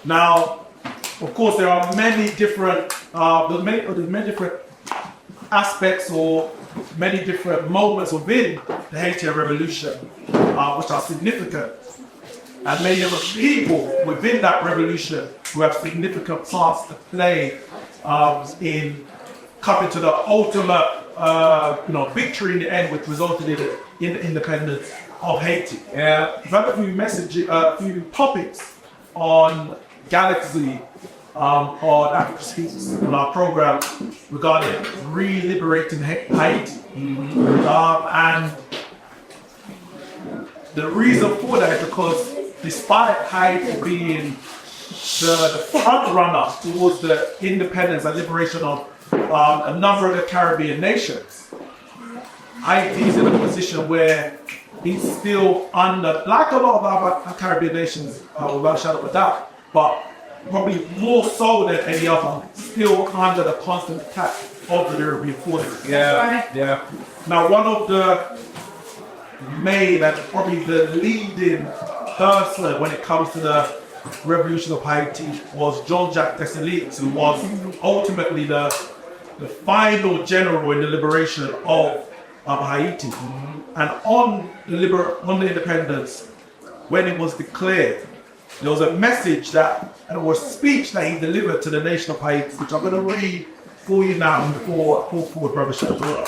Now, of course, there are many different, many different aspects or many different moments within the Haitian Revolution, which are significant, and many of the people within that revolution who have significant parts to play in coming to the ultimate, victory in the end, which resulted in the independence of Haiti. We've had a few few topics on Galaxy on Africa Speaks on our program regarding re-liberating Haiti. And the reason for that is because despite Haiti being the front runner towards the independence and liberation of a number of the Caribbean nations, Haiti is in a position where it's still under, like a lot of other Caribbean nations, without a shadow of a doubt, but probably more so than any other, still under the constant attack of the European forces. Now, one of the main and probably the leading person when it comes to the revolution of Haiti was Jean-Jacques Dessalines, who was ultimately the final general in the liberation of Haiti. And on the independence, when it was declared, there was a message or a speech that he delivered to the nation of Haiti, which I'm going to read for you now before I call forward Brother Shadow.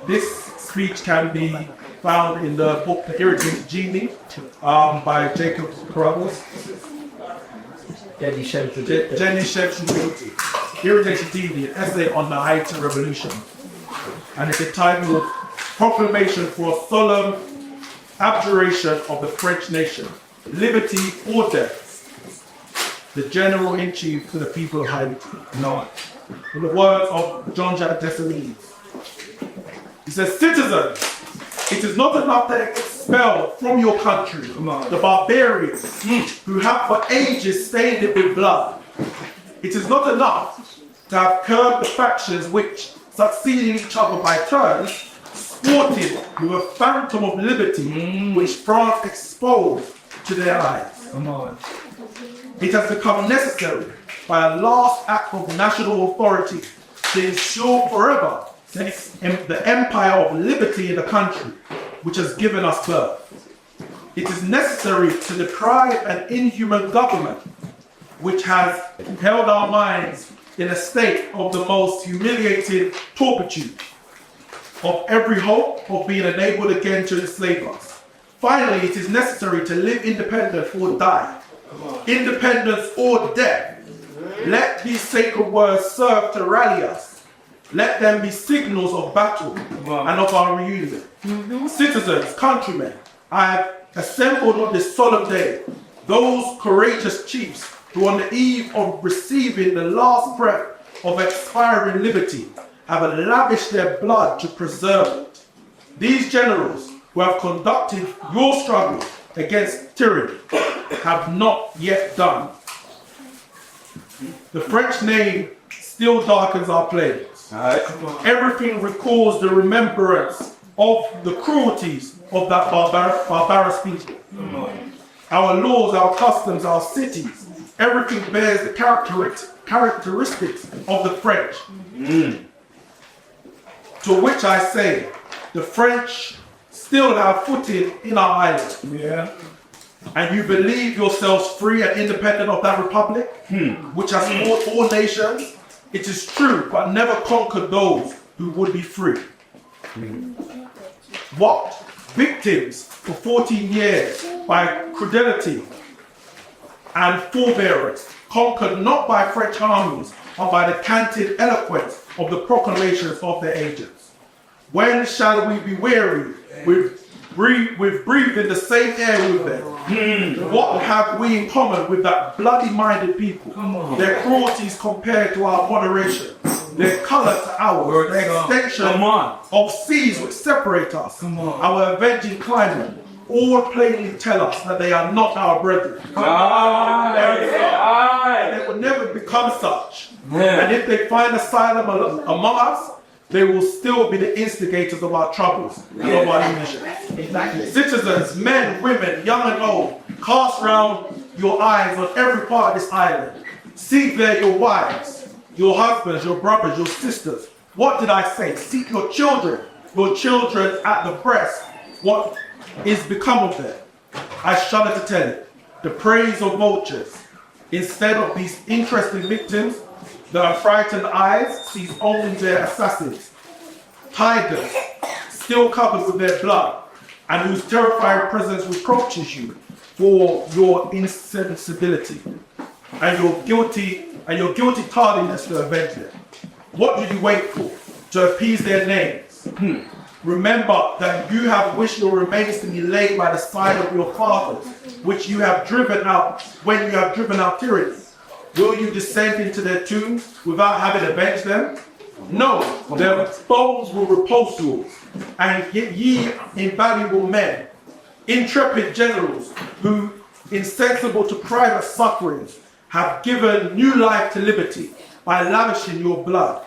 This speech can be found in the book The Irritated Genie by Jacob Carruthers. Jenny Shevchenko. Irritated Genie, an essay on the Haitian Revolution. And it's entitled Proclamation for a Solemn Abjuration of the French Nation. Liberty or death. The General-in-Chief to the people of Haiti. No. In the words of Jean-Jacques Dessalines. He says, citizens, it is not enough to expel from your country the barbarians who have for ages stained it with blood. It is not enough to have curbed the factions which, succeeding each other by turns, sported with a phantom of liberty which France exposed to their eyes. It has become necessary by a last act of national authority to ensure forever the empire of liberty in the country which has given us birth. It is necessary to deprive an inhuman government which has held our minds in a state of the most humiliating turpitude, of every hope of being enabled again to enslave us. Finally, it is necessary to live independent or die. Independence or death. Let these sacred words serve to rally us. Let them be signals of battle and of our reunion. Citizens, countrymen, I have assembled on this solemn day those courageous chiefs who on the eve of receiving the last breath of expiring liberty have lavished their blood to preserve it. These generals who have conducted your struggle against tyranny have not yet done. The French name still darkens our plains. Everything recalls the remembrance of the cruelties of that barbarous people. Our laws, our customs, our cities, everything bears the characteristics of the French. To which I say, the French still have footing in our island. And you believe yourselves free and independent of that republic, which has fought all nations. It is true, but never conquered those who would be free. What? Victims for 14 years by cruelty and forbearance, conquered not by French armies, but by the canted eloquence of the proclamations of their agents. When shall we be weary with breathing the same air with them? What have we in common with that bloody-minded people? Their cruelties compared to our moderation, their colour to ours, the extension of seas which separate us, our avenging climate, all plainly tell us that they are not our brethren. They will never become such. And if they find asylum among us, they will still be the instigators of our troubles and of our division. Citizens, men, women, young and old, cast round your eyes on every part of this island. Seek there your wives, your husbands, your brothers, your sisters. What did I say? Seek your children at the breast. What is become of them? I shudder to tell it. The praise of vultures. Instead of these interesting victims, the affrighted eyes sees only their assassins. Tigers, still covered with their blood, and whose terrifying presence reproaches you for your insensibility and your guilty tardiness to avenge them. What did you wait for? To appease their names? Remember that you have wished your remains to be laid by the side of your fathers, which you have driven out when you have driven out tyranny. Will you descend into their tombs without having avenged them? No, their bones will repose yours, and ye invaluable men, intrepid generals, who, insensible to private sufferings, have given new life to liberty by lavishing your blood.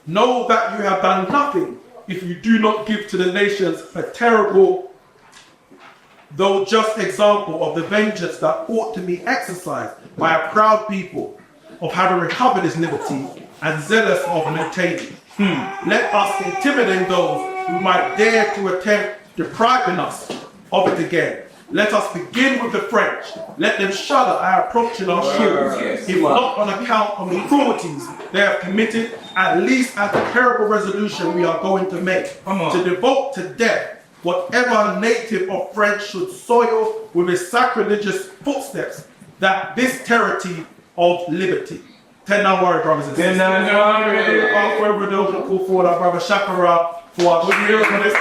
Know that you have done nothing if you do not give to the nations a terrible, though just example of the vengeance that ought to be exercised by a proud people of having recovered its liberty and zealous of maintaining. Let us intimidate those who might dare to attempt depriving us of it again. Let us begin with the French. Let them shudder at approaching our shores, if not on account of the cruelties they have committed, at least as the terrible resolution we are going to make, to devote to death whatever native of French should soil with his sacrilegious footsteps, that this territory of liberty. Now worry, brothers and sisters. Without further ado, we'll call forward our brother Shakara for our good news on this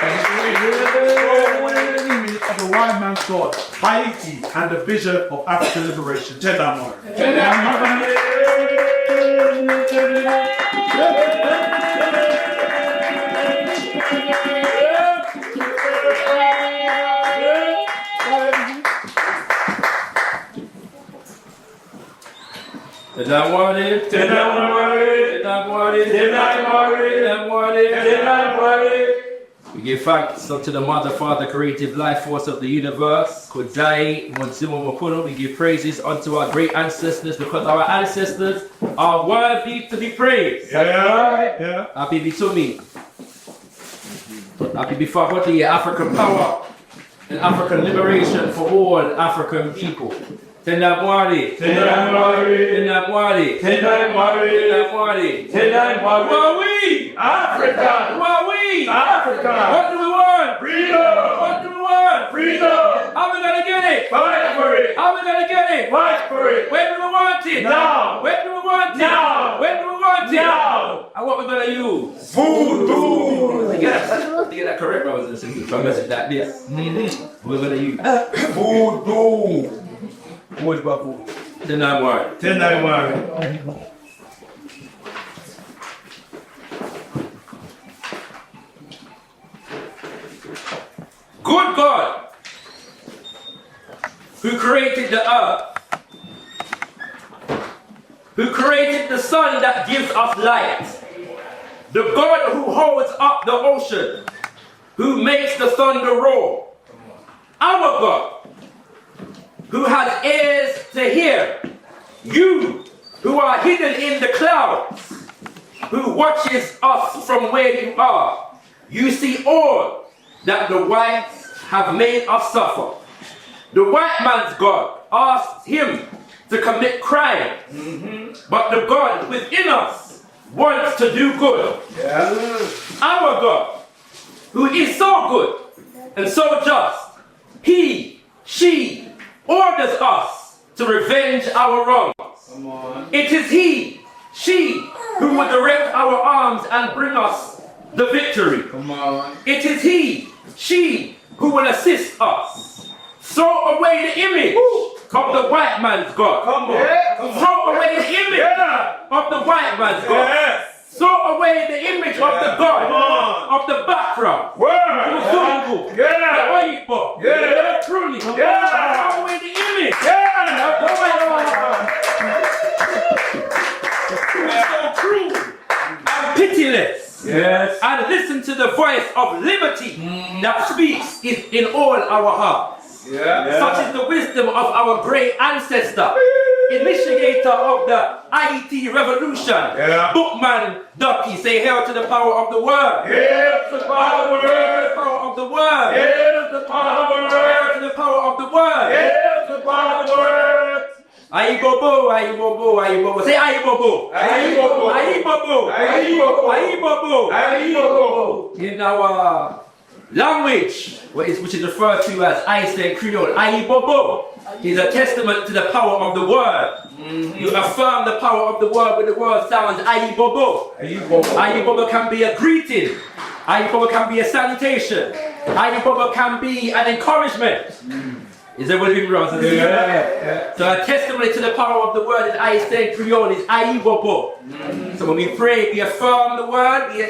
of the white man's God, Haiti, and the vision of African liberation. Now worry. We give thanks unto the Mother, Father, creative life force of the universe. We give praises unto our great ancestors, because our ancestors are worthy to be praised. Happy be to me. Happy before the African power and African liberation for all African people. Tenabwari, Africa! What do we want? Freedom! What do we want? Freedom! How are we gonna get it? Fight for it! How are we gonna get it? Fight for it! When do we want it? Now! When do we want it? Now! When do we want it? Now! And what we gonna use? Voodoo! You get that correct, brothers and sisters? From message like this. We're gonna use voodoo! What about voodoo? Tenabwari. Good God, who created the earth, who created the sun that gives us light, the God who holds up the ocean, who makes the thunder roar, our God, who has ears to hear, you who are hidden in the clouds, who watches us from where you are, you see all that the whites have made us suffer. The white man's God asked him to commit crime, but the God within us wants to do good. Our God, who is so good and so just, he, she, orders us to revenge our wrongs. It is he, she, who will direct our arms and bring us the victory. It is he, she, who will assist us. Throw away the image of the white man's God. Throw away the image of the white man's God. Throw away the image of the God of the background. Truly. Throw away the image of the white man's who is so cruel and pitiless. And listen to the voice of liberty that speaks in all our hearts. Such is the wisdom of our great ancestor, initiator of the Haiti revolution. Bookman Ducky, say hail to the power of the word. Hail to the power of the word. Power of the word. Hail to the power of the word. Hail to the power of the word. Hail to the power of the word. Aibobo, aibobo, aibobo. Say aibobo. Aibobo. Aibobo. Aibobo. Aibobo. Aibobo. In our language, which is referred to as Haitian Creole, aibobo is a testament to the power of the word. You affirm the power of the word with the word sounds aibobo. Aibobo can be a greeting. Aibobo can be a salutation. Aibobo can be an encouragement. Is that what it means? So a testimony to the power of the word in Haitian Creole is aibobo. So when we pray, we affirm the word, we,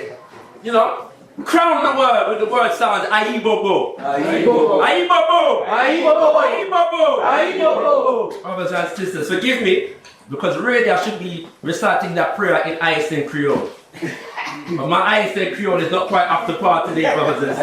crown the word with the word sounds aibobo. Aibobo. Aibobo. Aibobo. Aibobo. Brothers and sisters, forgive me, because really I should be reciting that prayer in Haitian Creole. But my Haitian Creole is not quite up to par today, brothers and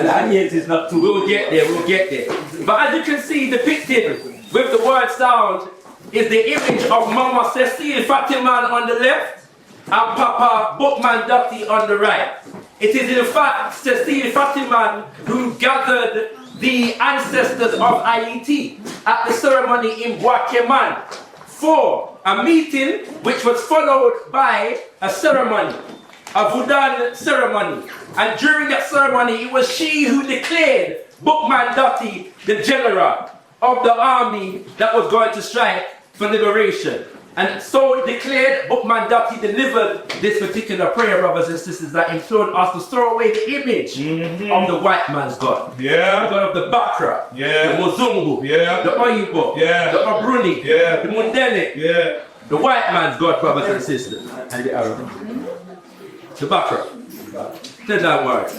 sisters. We'll get there, we'll get there. But as you can see, depicted with the word sound is the image of Mama Cecile Fatiman on the left and Papa Bookman Ducky on the right. It is in fact Cecile Fatiman who gathered the ancestors of Haiti at the ceremony in Boakeman for a meeting which was followed by a ceremony, a Vudan ceremony. And during that ceremony, it was she who declared Bookman Ducky the general of the army that was going to strike for liberation. And so it declared, Bookman Ducky delivered this particular prayer, brothers and sisters, that implored us to throw away the image of the white man's God. The God of the Bakra, the Mozungu, the Oyibo, the Obruni, the Mundele, the white man's God, brothers and sisters. And the Arab. The Bakra. Say that word.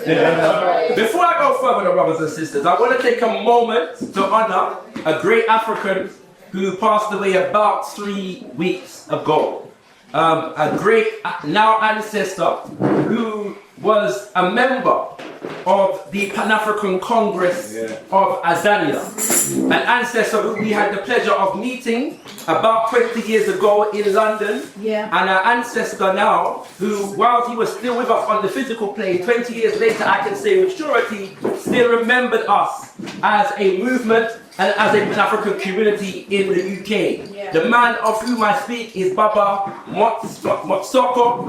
Before I go further, brothers and sisters, I want to take a moment to honor a great African who passed away about 3 weeks ago. A great now ancestor who was a member of the Pan-African Congress of Azania. An ancestor who we had the pleasure of meeting about 20 years ago in London. And an ancestor now who, while he was still with us on the physical plane, 20 years later, I can say with surety, still remembered us as a movement and as a Pan-African community in the UK. The man of whom I speak is Baba Motsoko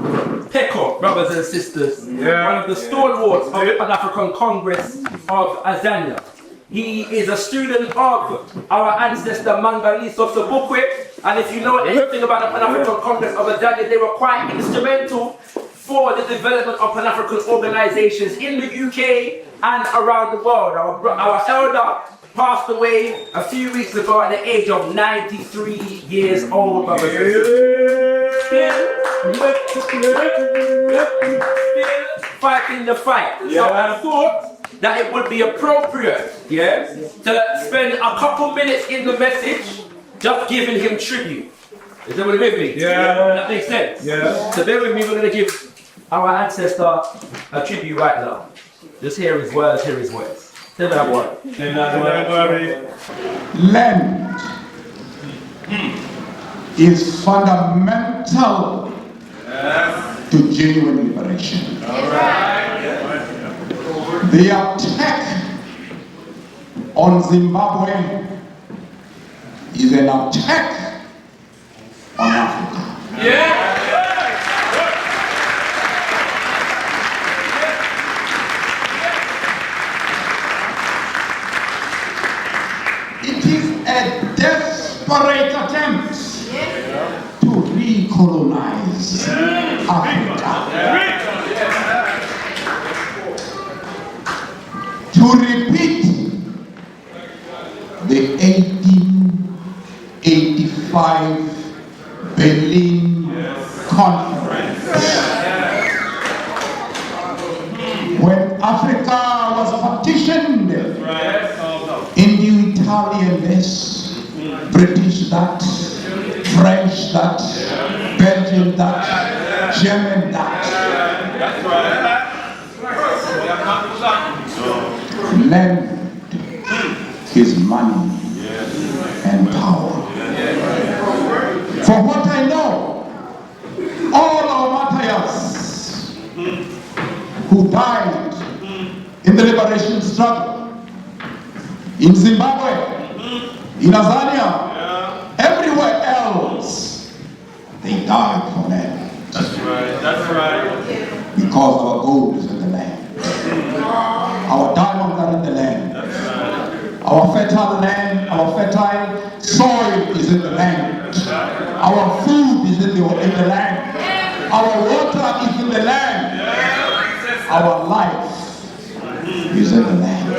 Peko, brothers and sisters. One of the stalwarts of the Pan-African Congress of Azania. He is a student of our ancestor Mangaliso Sobukwe, and if you know anything about the Pan-African Congress of Azania, they were quite instrumental for the development of Pan-African organizations in the UK and around the world. Our elder passed away a few weeks ago at the age of 93 years old, brothers and sisters. Still fighting the fight. So I thought that it would be appropriate, to spend a couple minutes in the message just giving him tribute. Is that what with me? That makes sense? So bear with me, we're going to give our ancestor a tribute right now. Just hear his words, hear his words. Say that word. Land is fundamental to genuine liberation. The attack on Zimbabwe is an attack on Africa. It is a desperate attempt to recolonize Africa. To repeat the 1885 Berlin Conference, when Africa was partitioned into Italian this, British that, French that, Belgian that, German that. Land is money. who died in the liberation struggle in Zimbabwe, in Tanzania, everywhere else. They died for them. That's right. That's right. Because our gold is in the land. Our diamonds are in the land. That's right. Our fertile land, our fertile soil is in the land. Our food is in the land. Our water is in the land. Our life is in the land.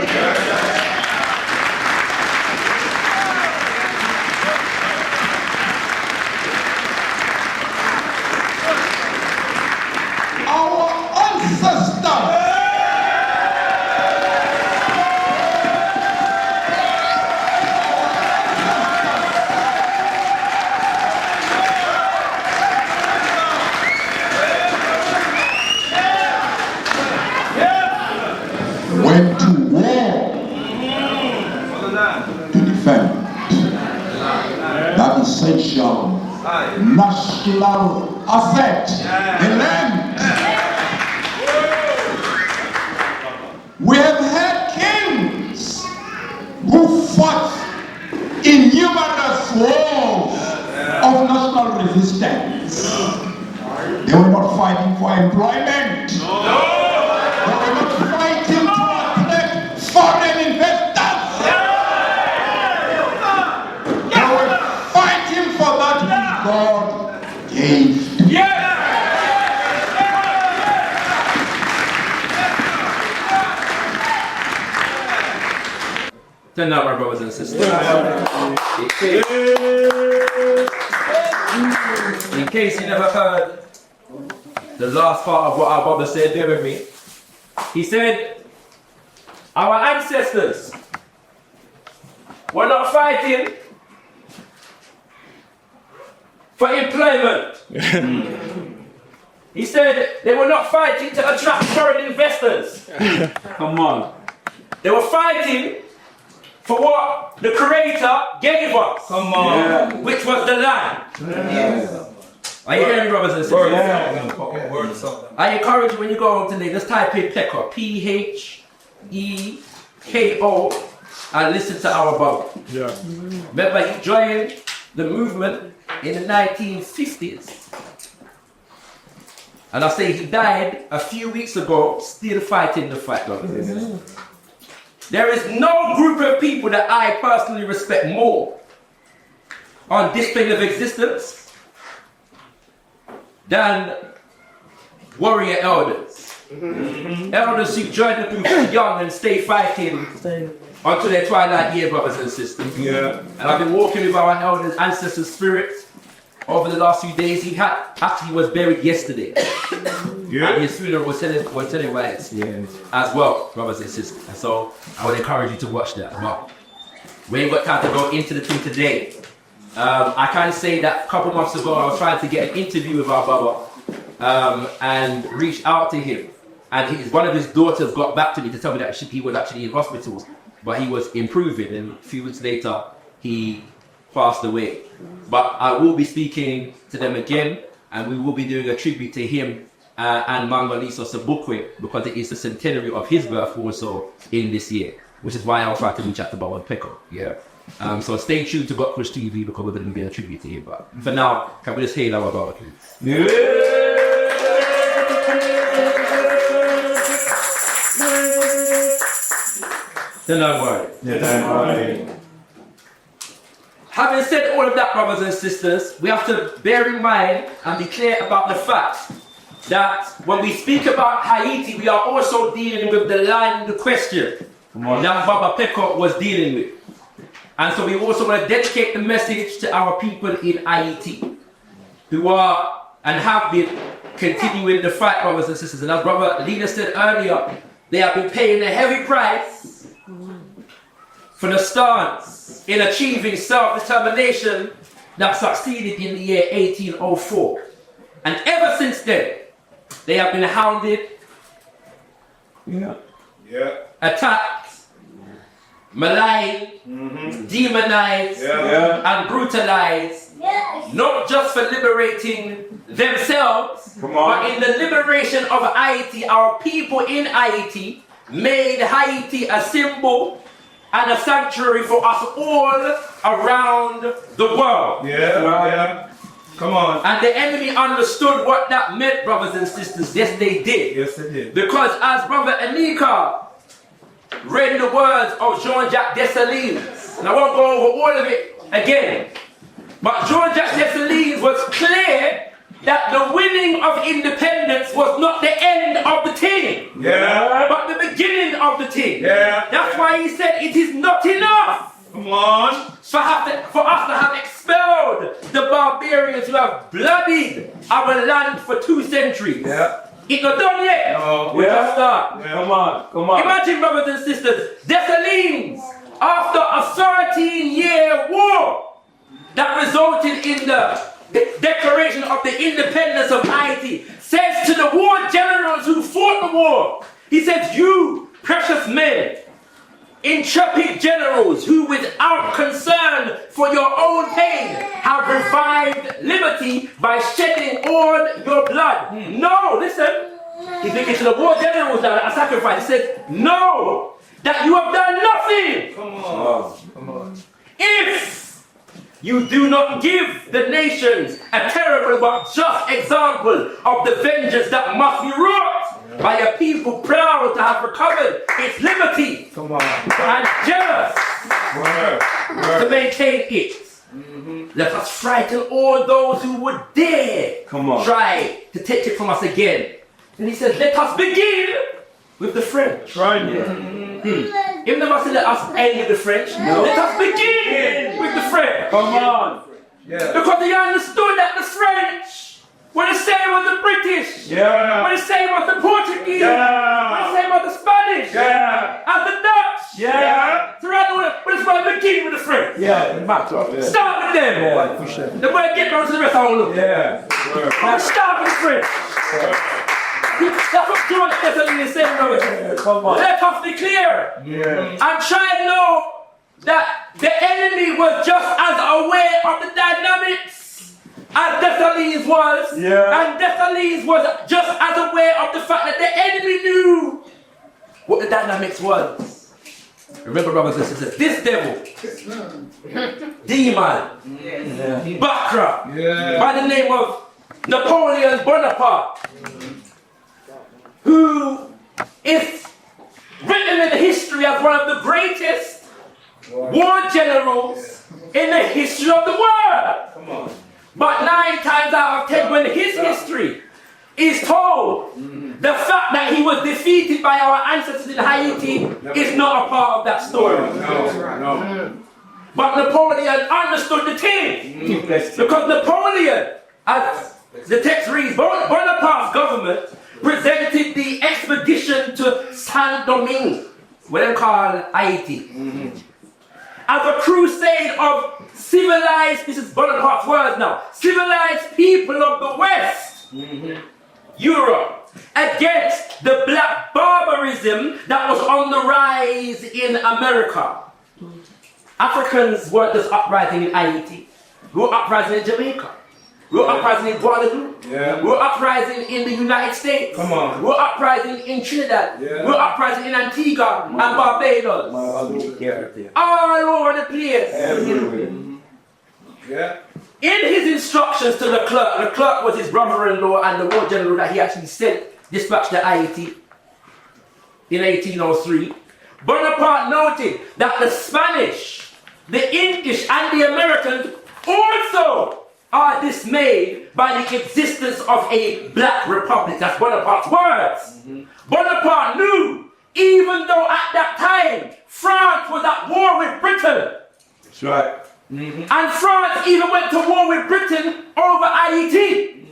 Went to war to defend that essential national asset, the land. We have had kings who fought in numerous wars of national resistance. They were not fighting for employment. They were not fighting to attract foreign investors. They were fighting for that which God gave to them. Turn out, my brothers and sisters. In case you never heard the last part of what our brother said, bear with me. He said, our ancestors were not fighting for employment. He said they were not fighting to attract foreign investors. Come on. They were fighting for what the Creator gave us. Come on. Which was the land. Are you hearing me, brothers and sisters? I encourage you when you go home today, just type in PECO, P-H-E-K-O, and listen to our brother. Remember, he joined the movement in the 1950s. And I say he died a few weeks ago, still fighting the fight, brothers. There is no group of people that I personally respect more on this plane of existence than warrior elders. Elders who joined the group young and stay fighting until their twilight year, brothers and sisters. And I've been walking with our elders, ancestors' spirits over the last few days. He was buried yesterday. And his funeral was televised as well, brothers and sisters. And so I would encourage you to watch that. But we ain't got time to go into the thing today. I can say that a couple months ago I was trying to get an interview with our brother and reached out to him. And one of his daughters got back to me to tell me that he was actually in hospitals, but he was improving. And a few weeks later, he passed away. But I will be speaking to them again, and we will be doing a tribute to him and Mangaliso Sabukwe, because it is the centenary of his birth also in this year, which is why I'll try to reach out to Bowen Peko. So stay tuned to gotkushTV, because we're going to be a tribute to him. But for now, can we just hail our brother, please? Don't worry. Having said all of that, brothers and sisters, we have to bear in mind and be clear about the fact that when we speak about Haiti, we are also dealing with the land question that Baba Peko was dealing with. And so we also want to dedicate the message to our people in Haiti, who are and have been continuing the fight, brothers and sisters. And as Brother Lena said earlier, they have been paying a heavy price for the stance in achieving self-determination that succeeded in the year 1804. And ever since then, they have been hounded, attacked, maligned, demonized, and brutalized not just for liberating themselves, but in the liberation of Haiti. Our people in Haiti made Haiti a symbol and a sanctuary for us all around the world. Yeah. Come on. And the enemy understood what that meant, brothers and sisters. Yes, they did. Yes, they did. Because as Brother Anika read the words of Jean-Jacques Dessalines, and I won't go over all of it again, but Jean-Jacques Dessalines was clear that the winning of independence was not the end of the thing, but the beginning of the thing. That's why he said it is not enough. Come on. For us to have expelled the barbarians who have bloodied our land for 2 centuries. It's not done yet. No. We just start. Come on. Imagine, brothers and sisters, Dessalines, after a 13-year war that resulted in the declaration of the independence of Haiti, says to the war generals who fought the war, he says, "You precious men, intrepid generals who without concern for your own pain have revived liberty by shedding all your blood." No, listen. He's speaking to the war generals that are sacrificed. He said, "No, that you have done nothing. Come on. If you do not give the nations a terrible but just example of the vengeance that must be wrought by a people proud to have recovered its liberty and jealous to maintain it. Let us frighten all those who would dare try to take it from us again." And he said, "Let us begin with the French." If they must let us end with the French, let us begin with the French. Because they understood that the French were the same as the British, were the same as the Portuguese, were the same as the Spanish, as the Dutch. Throughout the world, but it's why we begin with the French. Start with them. The boy get down to the rest of them. Now start with the French. That's what John Dessalines said, brother. Let us be clear and try and know that the enemy was just as aware of the dynamics as Dessalines was, and Dessalines was just as aware of the fact that the enemy knew what the dynamics was. Remember, brothers and sisters, this devil, demon, Bakra, by the name of Napoleon Bonaparte, who is written in the history as one of the greatest war generals in the history of the world. But 9 times out of 10, when his history is told, the fact that he was defeated by our ancestors in Haiti is not a part of that story. But Napoleon understood the thing. Because Napoleon, as the text reads, Bonaparte's government presented the expedition to Saint-Domingue, what they call Haiti, as a crusade of civilized, this is Bonaparte's words now, civilized people of the West, Europe, against the black barbarism that was on the rise in America. Africans weren't just uprising in Haiti, we were uprising in Jamaica. We were uprising in Guadeloupe. We were uprising in the United States. We were uprising in Trinidad. We were uprising in Antigua and Barbados. All over the place. In his instructions to the clerk was his brother-in-law and the war general that he actually sent, dispatched to Haiti in 1803. Bonaparte noted that the Spanish, the English, and the Americans also are dismayed by the existence of a black republic. That's Bonaparte's words. Bonaparte knew, even though at that time France was at war with Britain. That's right. And France even went to war with Britain over Haiti.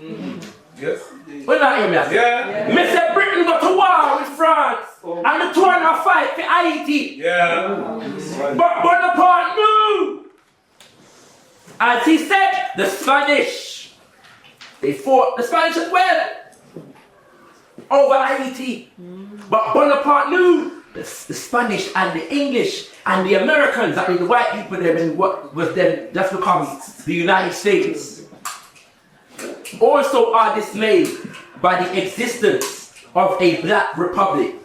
Well, not him, Mr. Britain got to war with France, and the two and a fight for Haiti. But Bonaparte knew. As he said, the Spanish, they fought the Spanish as well over Haiti. But Bonaparte knew the Spanish and the English and the Americans, I mean the white people there in what was then just become the United States, also are dismayed by the existence of a black republic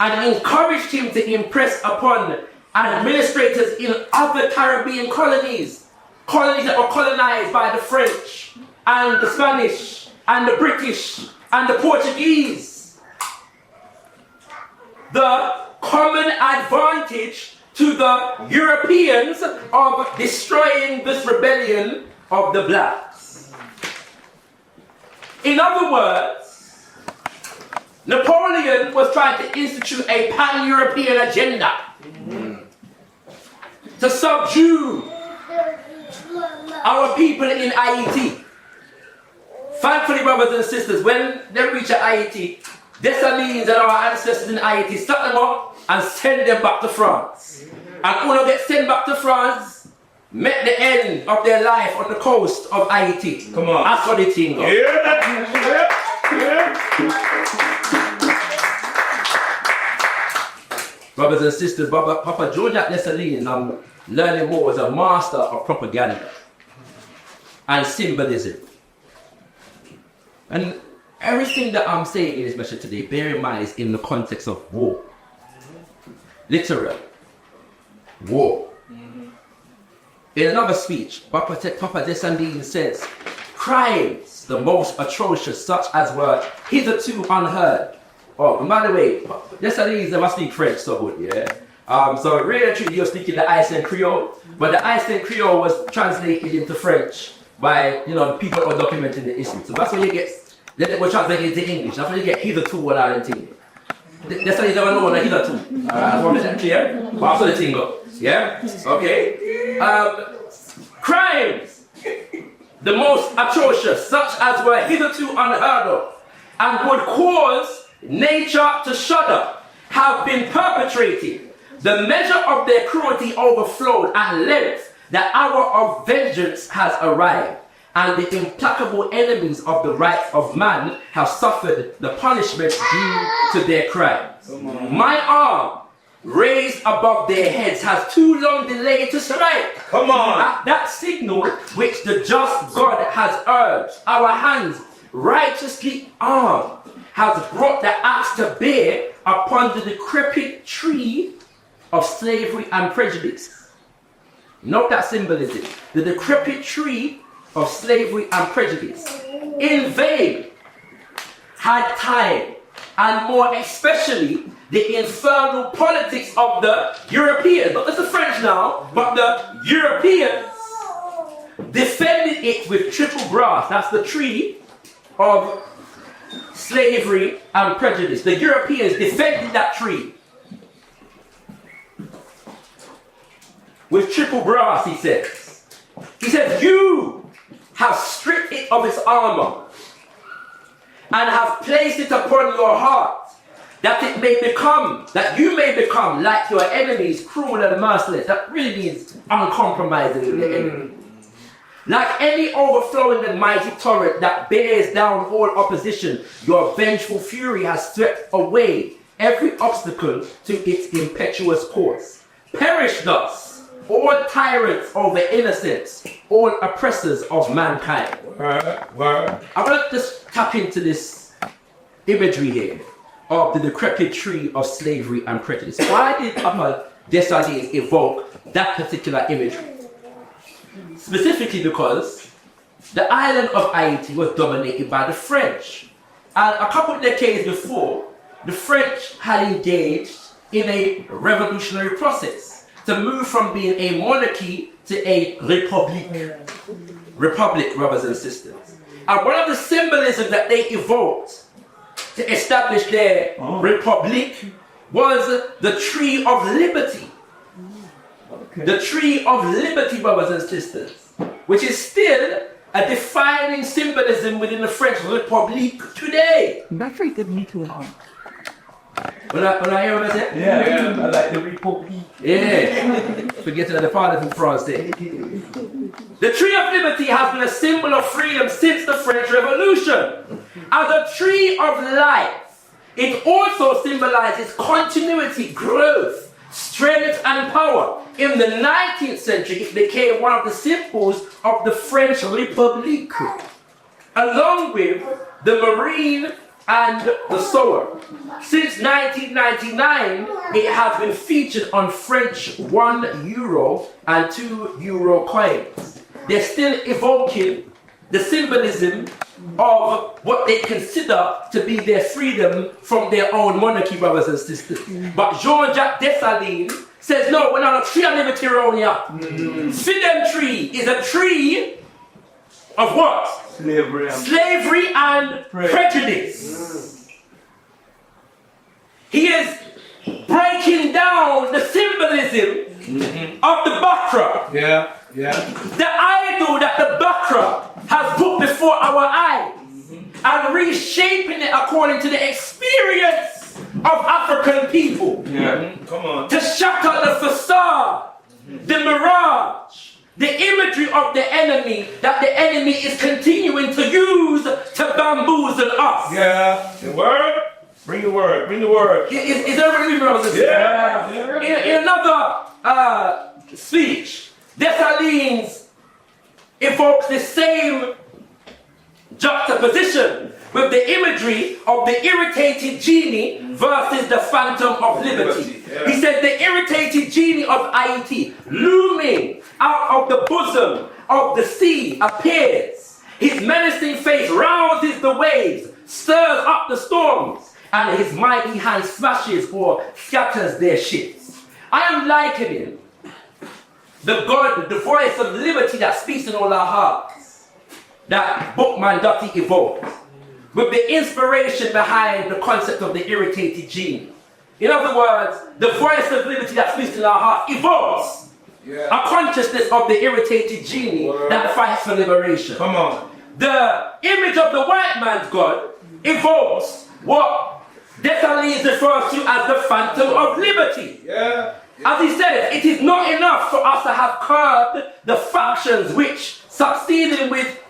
and encouraged him to impress upon administrators in other Caribbean colonies that were colonized by the French and the Spanish and the British and the Portuguese the common advantage to the Europeans of destroying this rebellion of the blacks. In other words, Napoleon was trying to institute a pan-European agenda to subdue our people in Haiti. Thankfully, brothers and sisters, when they reach Haiti, Dessalines and our ancestors in Haiti start them up and send them back to France. And when they get sent back to France, met the end of their life on the coast of Haiti. Come on. That's what they think of. Brothers and sisters, Papa George Dessalines, I'm learning more, was a master of propaganda and symbolism. And everything that I'm saying in this message today, bear in mind, is in the context of war. Literal. War. In another speech, Papa Dessalines says, crimes the most atrocious, such as were hitherto unheard. Oh, and by the way, Dessalines, they must speak French so good, yeah? So really and truly, you're speaking the Iceland Creole, but the Iceland Creole was translated into French by, the people that were documenting the history. So that's what you get. Then we're translating it into English. That's what you get hitherto what I think. That's why you never know what hitherto. I want to make that clear. But that's what the thing goes. Yeah? Okay. Crimes, the most atrocious, such as were hitherto unheard of, and would cause nature to shudder, have been perpetrated. The measure of their cruelty overflowed at length. The hour of vengeance has arrived, and the implacable enemies of the rights of man have suffered the punishment due to their crimes. My arm, raised above their heads, has too long delayed to strike. Come on. At that signal which the just God has urged, our hands, righteously armed, has brought the axe to bear upon the decrepit tree of slavery and prejudice. Note that symbolism. The decrepit tree of slavery and prejudice. In vain had time, and more especially the infernal politics of the Europeans, not just the French now, but the Europeans, defended it with triple brass. That's the tree of slavery and prejudice. The Europeans defended that tree with triple brass, he says. He says, you have stripped it of its armor and have placed it upon your heart, that you may become like your enemies, cruel and merciless. That really means uncompromising with the enemy. Like any overflowing and mighty torrent that bears down all opposition, your vengeful fury has swept away every obstacle to its impetuous course. Perish thus all tyrants over innocents, all oppressors of mankind. I want to just tap into this imagery here of the decrepit tree of slavery and prejudice. Why did Papa Dessalines evoke that particular imagery? Specifically because the island of Haiti was dominated by the French. And a couple of decades before, the French had engaged in a revolutionary process to move from being a monarchy to a republic, brothers and sisters. And one of the symbolism that they evoked to establish their republic was the tree of liberty. The tree of liberty, brothers and sisters, which is still a defining symbolism within the French Republic today. That tree did me too long. When I hear what I say? Yeah, I like the Republic. Yeah. Forgetting the part in France there. The tree of liberty has been a symbol of freedom since the French Revolution. As a tree of life It also symbolizes continuity, growth, strength, and power. In the 19th century, it became one of the symbols of the French Republic, along with the marine and the sower. Since 1999, it has been featured on French €1 and €2 coins. They're still evoking the symbolism of what they consider to be their freedom from their own monarchy, brothers and sisters. But Jean-Jacques Dessalines says, no, we're not a tree of liberty around here. Freedom tree is a tree of what? Slavery and prejudice. He is breaking down the symbolism of the Bakra. The idol that the Bakra has put before our eyes and reshaping it according to the experience of African people. To shatter the facade, the mirage, the imagery of the enemy that the enemy is continuing to use to bamboozle us. The word? Bring the word. Bring the word. Is everybody with me, brothers and sisters? In another speech, Dessalines evokes the same juxtaposition with the imagery of the irritated genie versus the phantom of liberty. He said the irritated genie of Haiti, looming out of the bosom of the sea, appears. His menacing face rouses the waves, stirs up the storms, and his mighty hand smashes or scatters their ships. I am likening the God, the voice of liberty that speaks in all our hearts, that Bookman Dottie evoked, with the inspiration behind the concept of the irritated genie. In other words, the voice of liberty that speaks in our hearts evokes a consciousness of the irritated genie that fights for liberation. Come on. The image of the white man's God evokes what Dessalines refers to as the phantom of liberty. As he said, it is not enough for us to have curbed the factions which, succeeding with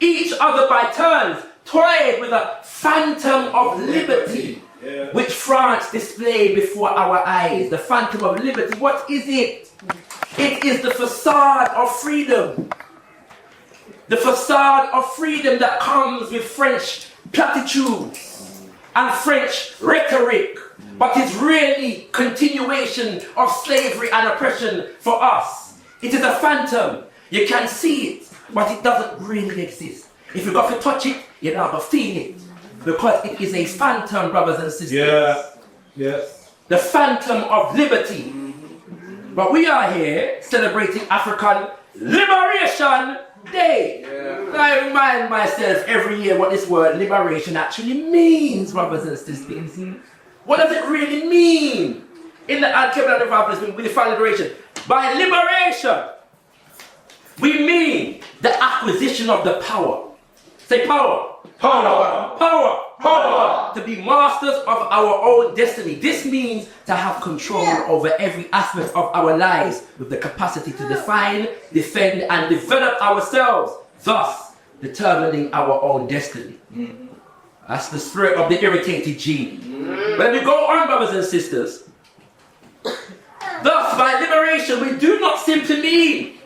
each other by turns, toyed with a phantom of liberty, which France displayed before our eyes. The phantom of liberty, what is it? It is the facade of freedom. The facade of freedom that comes with French platitudes and French rhetoric, but is really continuation of slavery and oppression for us. It is a phantom. You can see it, but it doesn't really exist. If you got to touch it, you're not going to feel it, because it is a phantom, brothers and sisters. The phantom of liberty. But we are here celebrating African Liberation Day. I remind myself every year what this word liberation actually means, brothers and sisters. What does it really mean in the Al-Qaeda development with the liberation? By liberation, we mean the acquisition of the power. Say power. Power. Power. Power. To be masters of our own destiny. This means to have control over every aspect of our lives with the capacity to define, defend, and develop ourselves, thus determining our own destiny. That's the spirit of the irritated genie. But we go on, brothers and sisters. Thus, by liberation, we do not simply mean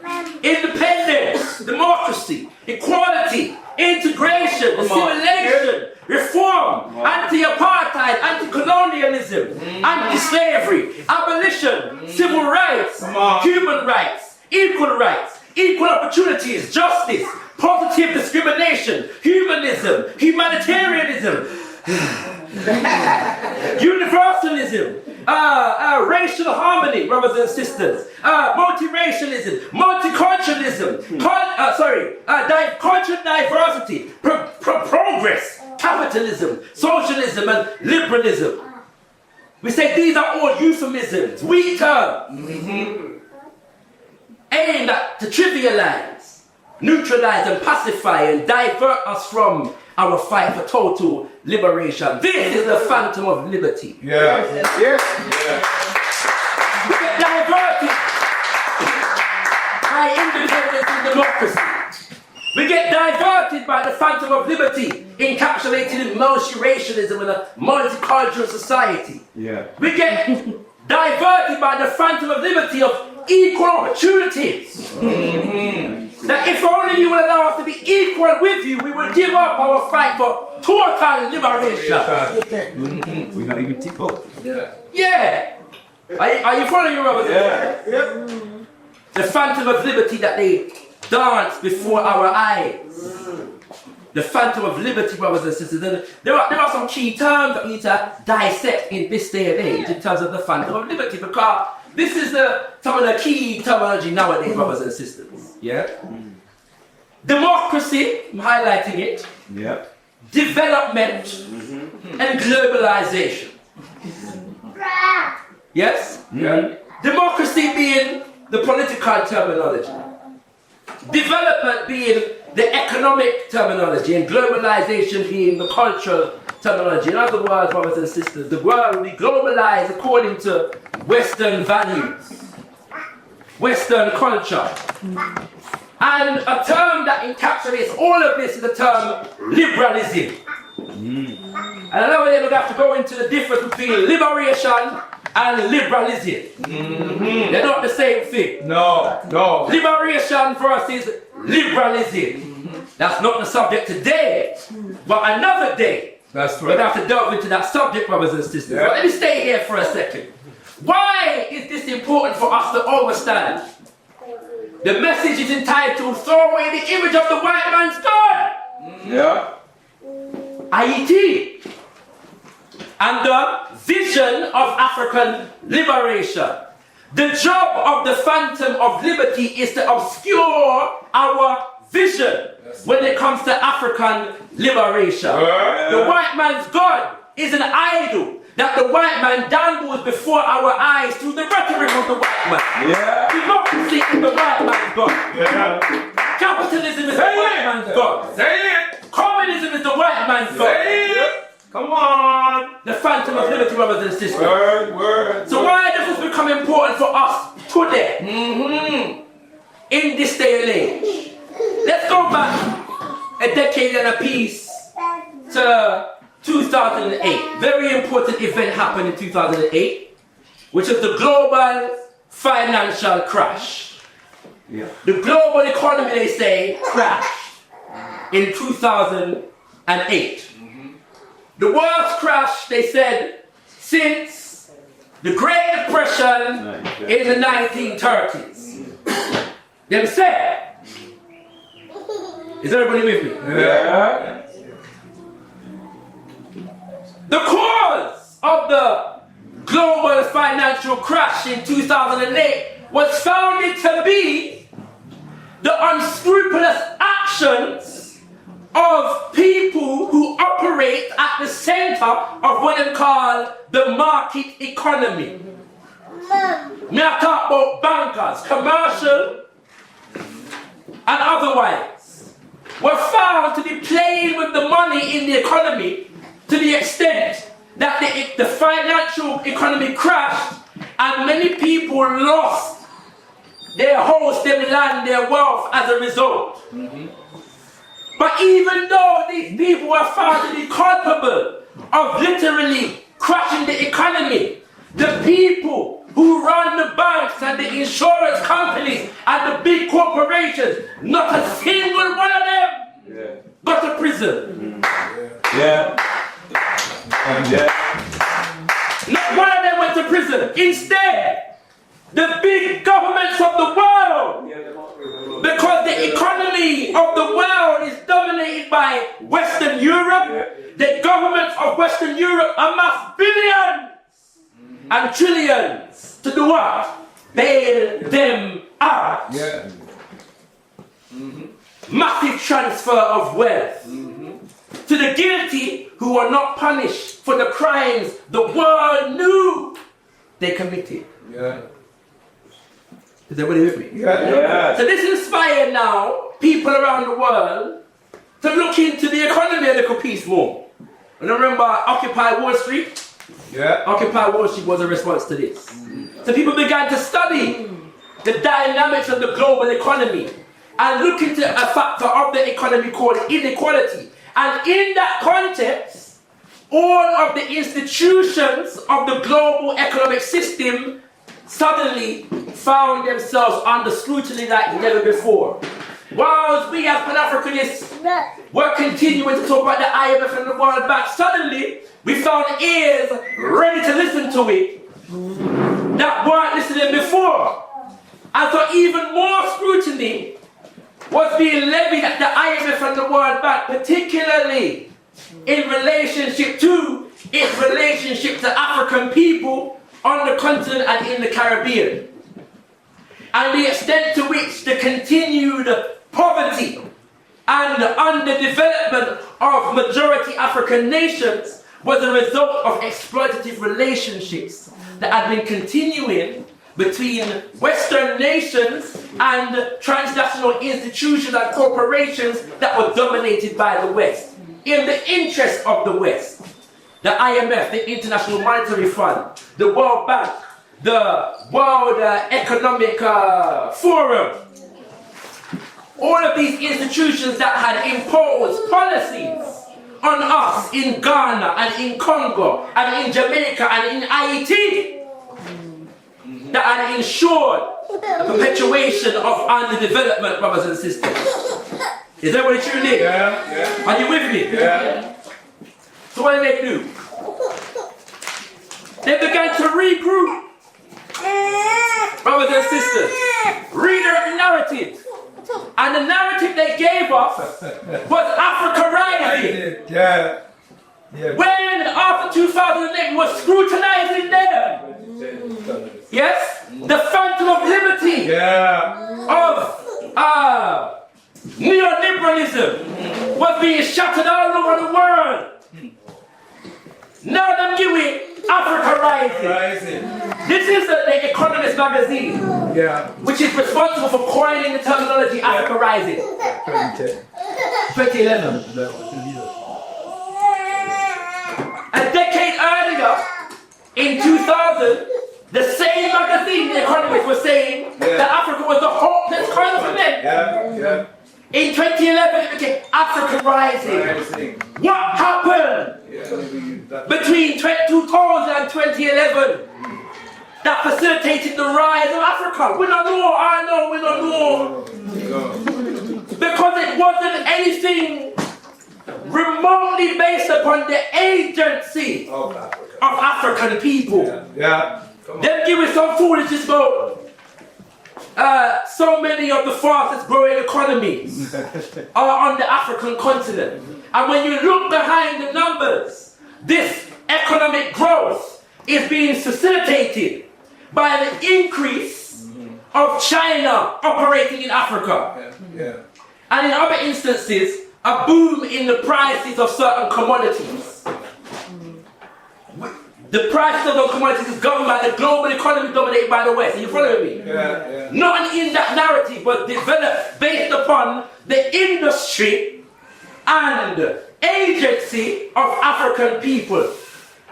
independence, democracy, equality, integration, assimilation, reform, anti-apartheid, anti-colonialism, anti-slavery, abolition, civil rights, human rights, equal opportunities, justice, positive discrimination, humanism, humanitarianism, universalism, racial harmony, brothers and sisters, multiracialism, multiculturalism, cultural diversity, progress, capitalism, socialism, and liberalism. We say these are all euphemisms, weak terms, aimed at to trivialize, neutralize, and pacify, and divert us from our fight for total liberation. This is the phantom of liberty. We get diverted by independence and democracy. We get diverted by the phantom of liberty, encapsulated in multiracialism and a multicultural society. Yeah. We get diverted by the phantom of liberty of equal opportunities. That if only you will allow us to be equal with you, we will give up our fight for total liberation. We're not even tip up. Yeah. Are you following your brothers? Yeah. The phantom of liberty that they dance before our eyes. The phantom of liberty, brothers and sisters. There are some key terms that we need to dissect in this day and age in terms of the phantom of liberty, because this is some of the key terminology nowadays, brothers and sisters. Yeah? Democracy, I'm highlighting it. Yeah. Development and globalization. Yes? Yeah. Democracy being the political terminology. Development being the economic terminology, and globalization being the cultural terminology. In other words, brothers and sisters, the world will be globalized according to Western values, Western culture. And a term that encapsulates all of this is the term liberalism. And I know we're going to have to go into the difference between liberation and liberalism. They're not the same thing. No. Liberation for us is liberalism. That's not the subject today, but another day. That's We're going to have to delve into that subject, brothers and sisters. Yeah. But let me stay here for a second. Why is this important for us to understand? The message is entitled, "Throw away the image of the white man's God." Yeah. Haiti. And the vision of African liberation. The job of the phantom of liberty is to obscure our vision when it comes to African liberation. The white man's God is an idol that the white man dangles before our eyes through the rhetoric of the white man. Yeah. Democracy is the white man's God. Yeah. Capitalism is the white man's God. Say it. Communism is the white man's God. Say it. Come on. The phantom of liberty, brothers and sisters. Word. So why does this become important for us today? In this day and age? Let's go back a decade and a piece to 2008. Very important event happened in 2008, which is the global financial crash. Yeah. The global economy, they say, crashed in 2008. The worst crash, they said, since the Great Depression in the 1930s. Them said. Is everybody with me? Yeah. The cause of the global financial crash in 2008 was found to be the unscrupulous actions of people who operate at the center of what is called the market economy. Me I talk about bankers, commercial and otherwise, were found to be playing with the money in the economy to the extent that the financial economy crashed and many people lost their house, their land, their wealth as a result. But even though these people were found to be culpable of literally crashing the economy, the people who run the banks and the insurance companies and the big corporations, not a single one of them got to prison. Yeah. Not one of them went to prison. Instead, the big governments of the world, because the economy of the world is dominated by Western Europe, the governments of Western Europe amass billions and trillions to do what? Bail them out. Yeah. Massive transfer of wealth to the guilty who are not punished for the crimes the world knew they committed. Yeah. Is everybody with me? Yeah. So this inspired now people around the world to look into the economy a little piece more. And remember Occupy Wall Street? Yeah. Occupy Wall Street was a response to this. So people began to study the dynamics of the global economy and look into a factor of the economy called inequality. And in that context, all of the institutions of the global economic system suddenly found themselves under scrutiny like never before. Whilst we as Pan-Africanists were continuing to talk about the IMF and the World Bank, suddenly we found ears ready to listen to it that weren't listening before. And so even more scrutiny was being levied at the IMF and the World Bank, particularly in relationship to its relationship to African people on the continent and in the Caribbean. And the extent to which the continued poverty and underdevelopment of majority African nations was a result of exploitative relationships that had been continuing between Western nations and transnational institutions and corporations that were dominated by the West. In the interest of the West, the IMF, the International Monetary Fund, the World Bank, the World Economic Forum, all of these institutions that had imposed policies on us in Ghana and in Congo and in Jamaica and in Haiti that had ensured the perpetuation of underdevelopment, brothers and sisters. Is everybody tuned in? Yeah. Are you with me? Yeah. So what did they do? They began to regroup, brothers and sisters, read narratives. And the narrative they gave us was Africa rising. Yeah. When after 2008 was scrutinizing them. Yes? The phantom of liberty of neoliberalism was being shouted all over the world. Now them giving Africa rising. This is the Economist magazine, which is responsible for coining the terminology Africa rising. 2011. A decade earlier, in 2000, the same magazine, The Economist, was saying that Africa was the hopeless continent. In 2011, it became Africa rising. What happened between 2000 and 2011 that facilitated the rise of Africa? We don't know. I know we don't know. Because it wasn't anything remotely based upon the agency of African people. Them give us some foolishness about so many of the fastest growing economies are on the African continent. And when you look behind the numbers, this economic growth is being facilitated by the increase of China operating in Africa. And in other instances, a boom in the prices of certain commodities. The prices of those commodities is governed by the global economy dominated by the West. Are you following me? Not in that narrative, but developed based upon the industry and agency of African people.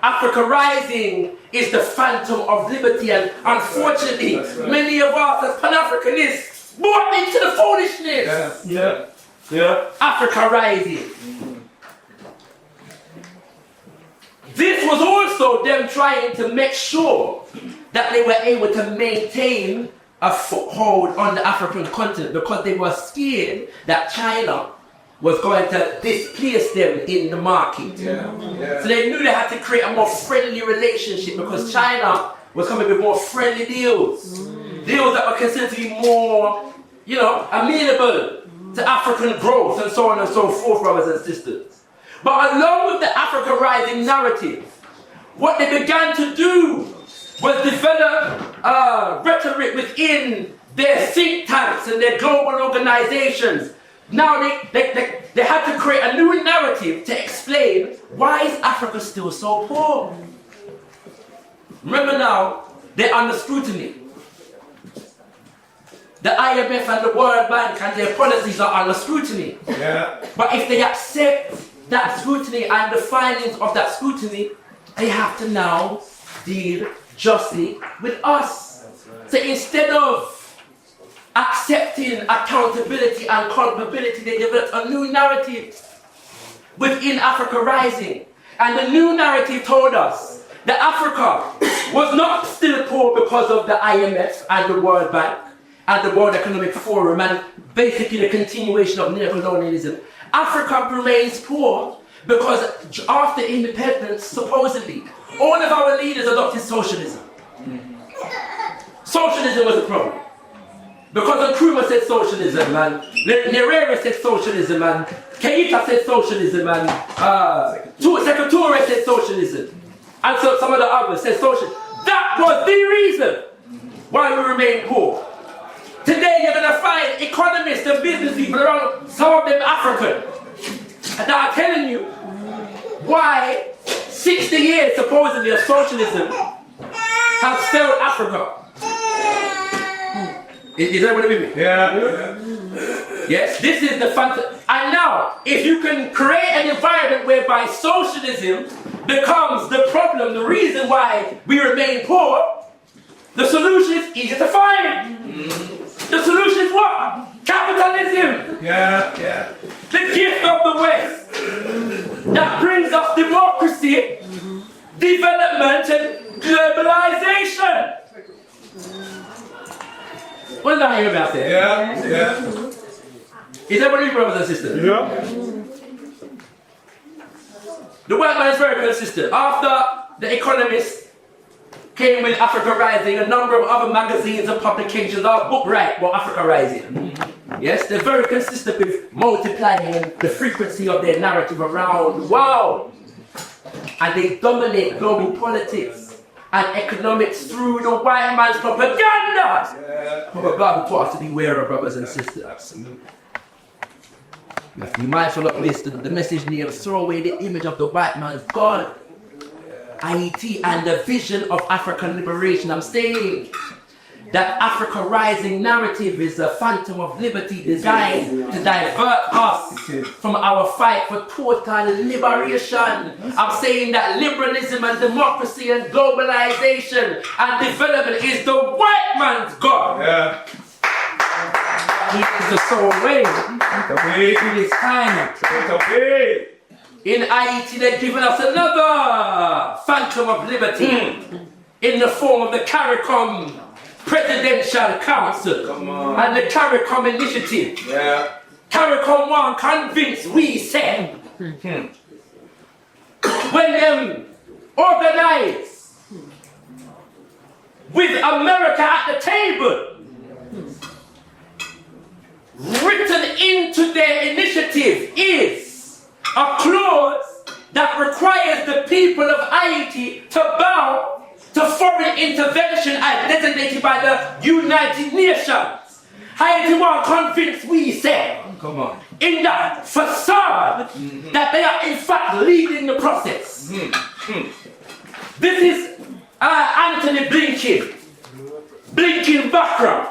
Africa rising is the phantom of liberty, and unfortunately, many of us as Pan-Africanists bought into the foolishness. Africa rising. This was also them trying to make sure that they were able to maintain a foothold on the African continent because they were scared that China was going to displace them in the market. So they knew they had to create a more friendly relationship because China was coming with more friendly deals. Deals that were considered to be more, amenable to African growth and so on and so forth, brothers and sisters. But along with the Africa rising narrative, what they began to do was develop rhetoric within their think tanks and their global organizations. Now they had to create a new narrative to explain why is Africa still so poor. Remember now, they're under scrutiny. The IMF and the World Bank and their policies are under scrutiny. But if they accept that scrutiny and the findings of that scrutiny, they have to now deal justly with us. So instead of accepting accountability and culpability, they developed a new narrative within Africa Rising. And the new narrative told us that Africa was not still poor because of the IMF and the World Bank and the World Economic Forum and basically the continuation of neocolonialism. Africa remains poor because after independence, supposedly, all of our leaders adopted socialism. Socialism was a problem. Because Nkrumah said socialism, and Nyerere said socialism, and Keita said socialism, and Sekou Touré said socialism, and so some of the others said socialism. That was the reason why we remain poor. Today you're going to find economists and business people around, some of them African, that are telling you why 60 years supposedly of socialism has failed Africa. Is that what it means? Yeah. Yes, this is the fantasy. And now, if you can create an environment whereby socialism becomes the problem, the reason why we remain poor, the solution is easy to find. The solution is what? Capitalism. Yeah. The gift of the West that brings us democracy, development, and globalization. What did I hear about that? Yeah. Is that what you brothers and sisters? Yeah. The white man is very consistent. After The Economist came with Africa Rising, a number of other magazines and publications are book right, well, Africa Rising. Yes, they're very consistent with multiplying the frequency of their narrative around the world. And they dominate global politics and economics through the white man's propaganda. But God taught us to beware of brothers and sisters. You have to be mindful of this. The message near throw away the image of the white man's God, Haiti, and the vision of African liberation. I'm saying that Africa Rising narrative is a phantom of liberty designed to divert us from our fight for total liberation. I'm saying that liberalism and democracy and globalization and development is the white man's God. Yeah. He is the sole way. It is time. In Haiti, they've given us another phantom of liberty in the form of the CARICOM Presidential Council and the CARICOM Initiative. Yeah. CARICOM 1 convinced we said when them organize with America at the table, written into their initiative is a clause that requires the people of Haiti to bow to foreign intervention as designated by the United Nations. Haiti was convinced, we said, in that facade, that they are in fact leading the process. This is Anthony Blinken background,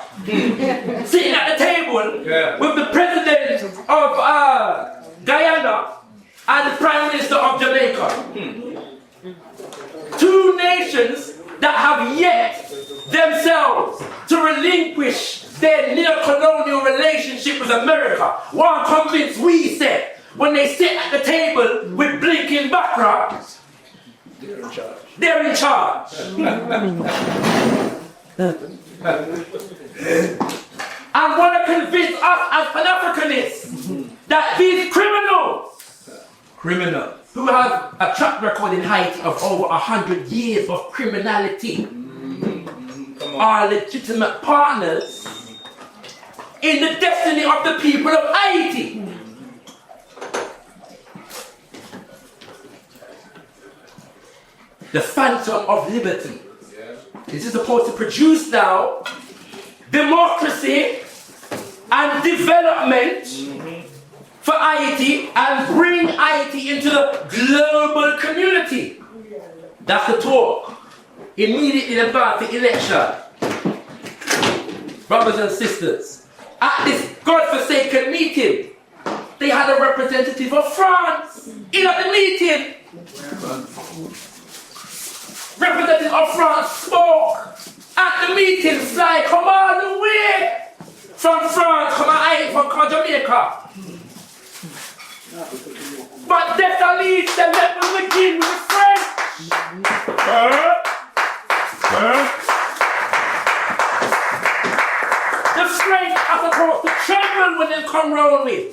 sitting at the table with the president of Guyana and the prime minister of Jamaica. Two nations that have yet themselves to relinquish their neo-colonial relationship with America. One convinced, we said, when they sit at the table with blinking backgrounds, they're in charge. And want to convince us as Pan-Africanists that these criminals who have a track record in Haiti of over 100 years of criminality are legitimate partners in the destiny of the people of Haiti. The phantom of liberty. This is supposed to produce now democracy and development for Haiti and bring Haiti into the global community. That's the talk. Immediately in advance the election. Brothers and sisters, at this godforsaken meeting, they had a representative of France in at the meeting. Representative of France spoke at the meeting, like, come all the way or Jamaica. But that's the least them that will begin with the French. The French are supposed to travel when they come round with.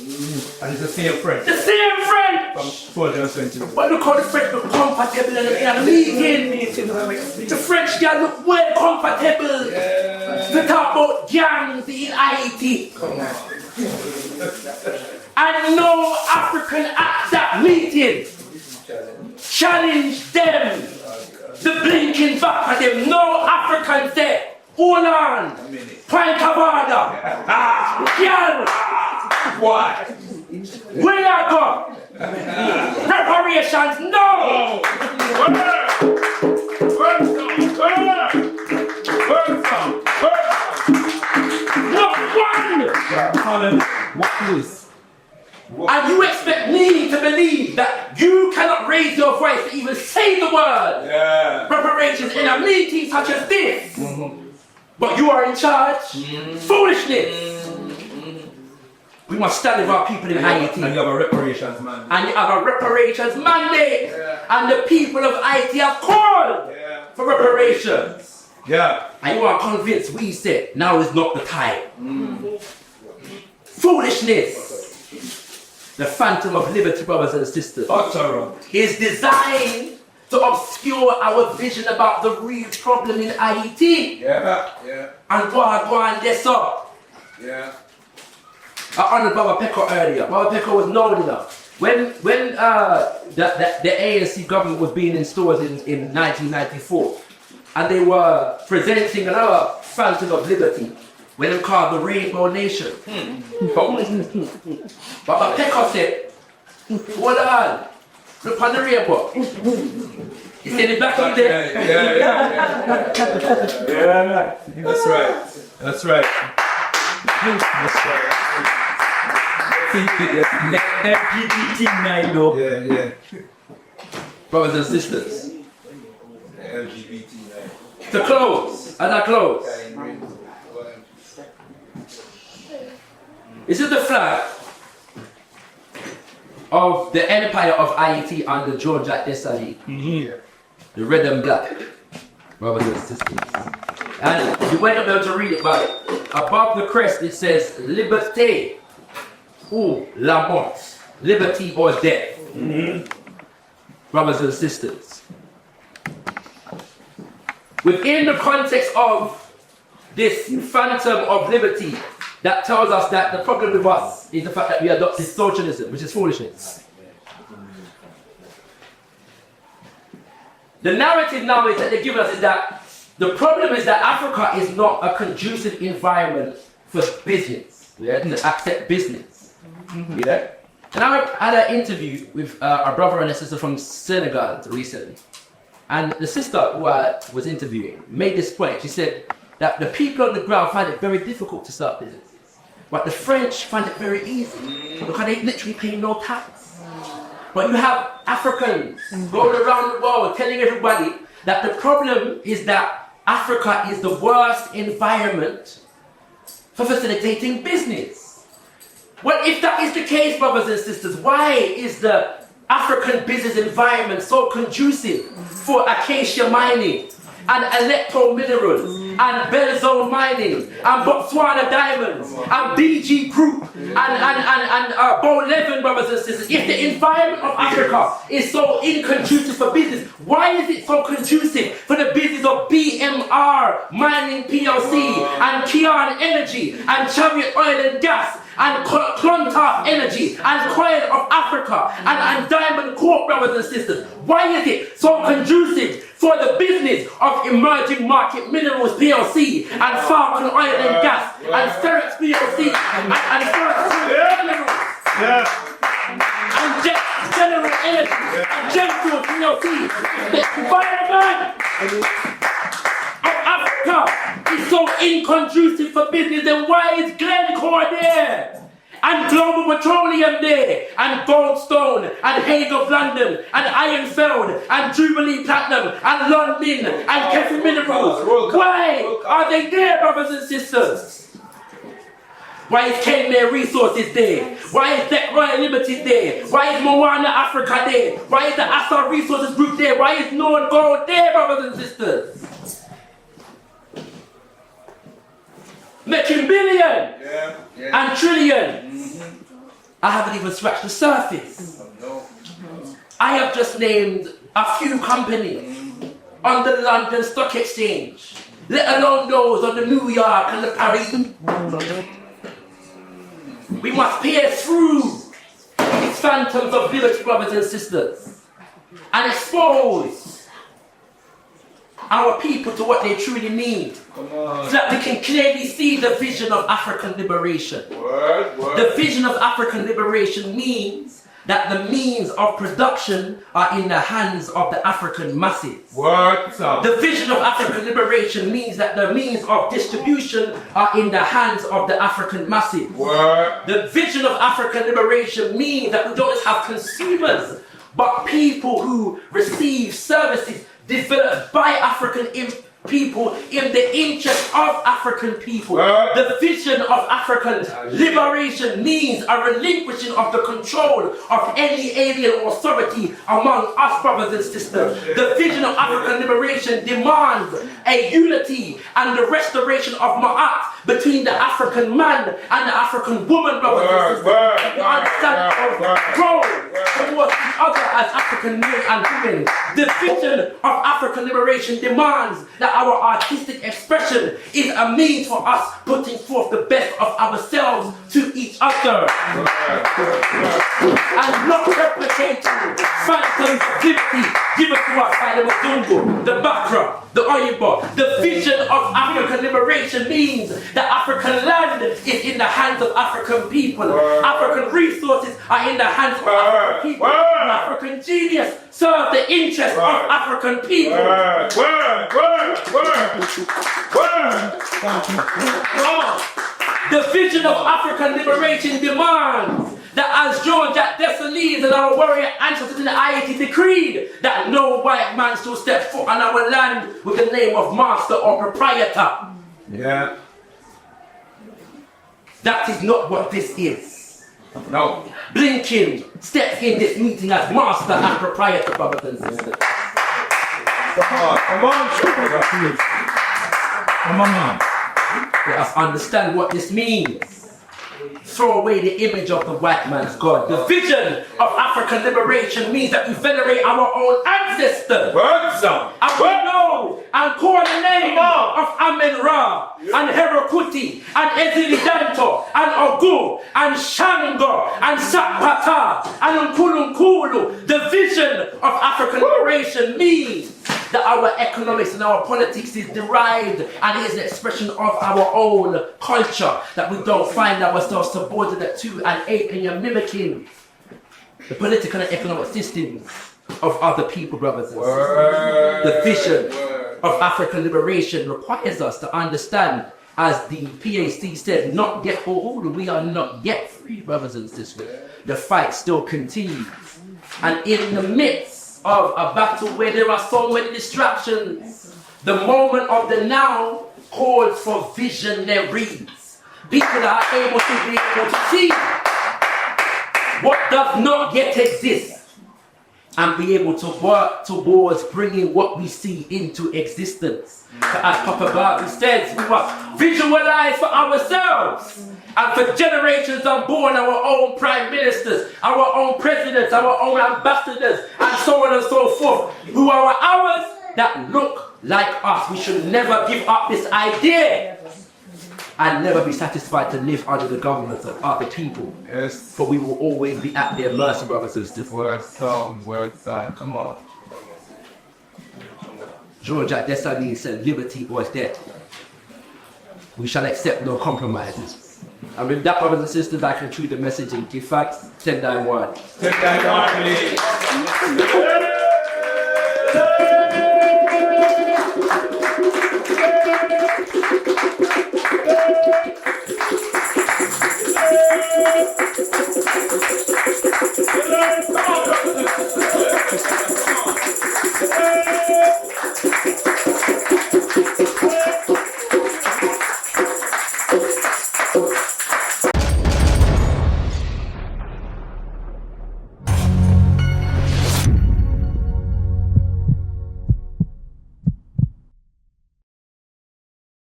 And it's the same French. The same French. From 420. But look how the French look comfortable in a meeting. The French can look well comfortable. To talk about gangs in Haiti. And no African at that meeting challenge them. The blinking back at them. No African said, hold on, point of order. Girl, Why? where I go? Reparations, no! Not one! What is? And you expect me to believe that you cannot raise your voice to even say the word reparations in a meeting such as this? But you are in charge? Foolishness! We must stand with our people in Haiti. And you have a reparations man. And you have a reparations mandate. And the people of Haiti have called for reparations. Yeah. And you are convinced we said now is not the time. Foolishness. The phantom of liberty, brothers and sisters, is designed to obscure our vision about the real problem in Haiti. And go on this up. I honored Baba Peko earlier. Baba Peko was known enough. When the ANC government was being installed in 1994, and they were presenting another phantom of liberty, when they called the Rainbow Nation. Baba Peko said, hold on, look on the rainbow. He said it back up there. That's right. That's right. Brothers and sisters, to close, as I close, this is the flag of the empire of Haiti under George Dessalines. The red and black, brothers and sisters. And you won't be able to read it, but above the crest it says liberté ou la mort, liberty or death. Brothers and sisters. Within the context of this phantom of liberty, that tells us that the problem with us is the fact that we adopted socialism, which is foolishness. The narrative now is that they give us is that the problem is that Africa is not a conducive environment for business. To accept business. Yeah? And I had an interview with a brother and a sister from Senegal recently. And the sister who I was interviewing made this point. She said that the people on the ground find it very difficult to start businesses. But the French find it very easy because they literally pay no tax. But you have Africans going around the world telling everybody that the problem is that Africa is the worst environment for facilitating business. Well, if that is the case, brothers and sisters, why is the African business environment so conducive for acacia mining and electro minerals and Bell Zone mining and Botswana diamonds and BG Group and Bow 11, brothers and sisters? If the environment of Africa is so inconducive for business, why is it so conducive for the business of BMR Mining PLC and Kian Energy and Chariot Oil and Gas and Clontarf Energy and Coil of Africa and Diamond Corp, brothers and sisters? Why is it so conducive for the business of Emerging Market Minerals PLC and Falcon Oil and Gas and Ferrex PLC and Ferrex Minerals and General Energy and Genfuel PLC? The environment of Africa is so inconducive for business, then why is Glencore there? And Global Petroleum there, and Goldstone, and Hague of London, and Ironfeld, and Jubilee Platinum, and London, and Kefi Minerals. Why are they there, brothers and sisters? Why is Kenmare Resources there? Why is Deck Royal Liberty there? Why is Moana Africa there? Why is the Assa Resources Group there? Why is Nord Gold there, brothers and sisters? Making billion and trillions. I haven't even scratched the surface. I have just named a few companies on the London Stock Exchange, let alone those on the New York and the Paris. We must pierce through these phantoms of liberty, brothers and sisters, and expose our people to what they truly need, so that we can clearly see the vision of African liberation. The vision of African liberation means that the means of production are in the hands of the African masses. The vision of African liberation means that the means of distribution are in the hands of the African masses. The vision of African liberation means that we don't just have consumers, but people who receive services developed by African people in the interest of African people. The vision of African liberation means a relinquishing of the control of any alien authority among us, brothers and sisters. The vision of African liberation demands a unity and the restoration of ma'at between the African man and the African woman, brothers and sisters. The understanding of role towards each other as African men and women. The vision of African liberation demands that our artistic expression is a means for us putting forth the best of ourselves to each other. And not replicating phantom liberty given to us by the Mzungu, the Bakra, the Oyibo. The vision of African liberation means that African land is in the hands of African people. African resources are in the hands of African people. African genius serve the interests of African people. The vision of African liberation demands that as Jean-Jacques Dessalines and our warrior ancestors in the Haiti decreed that no white man shall step foot on our land with the name of master or proprietor. That is not what this is. No. Blinken steps in this meeting as master and proprietor, brothers and sisters. Come on. Let us understand what this means. Throw away the image of the white man's God. The vision of African liberation means that we venerate our own ancestors. And we know and call the name of Amen-Ra and Herakuti and Ezilidanto and Ogu and Shango and Sapata and Nkulunkulu. The vision of African liberation means that our economics and our politics is derived and is an expression of our own culture, that we don't find ourselves subordinate to and aping and mimicking the political and economic systems of other people, brothers and sisters. The vision of African liberation requires us to understand, as the PhD said, not yet Uhuru, we are not yet free, brothers and sisters. The fight still continues. And in the midst of a battle where there are so many distractions, the moment of the now calls for visionaries. People that are able to see what does not yet exist and be able to work towards bringing what we see into existence. As Papa Barbie says, we must visualize for ourselves and for generations unborn our own prime ministers, our own presidents, our own ambassadors, and so on and so forth, who are ours that look like us. We should never give up this idea and never be satisfied to live under the government of other people. Yes. For we will always be at their mercy, brothers and sisters. Word side. Come on. Jean-Jacques Dessalines said, liberty or death. We shall accept no compromises. And with that, brothers and sisters, I conclude the message and give thanks. 10-9-1. 10-9-1, please.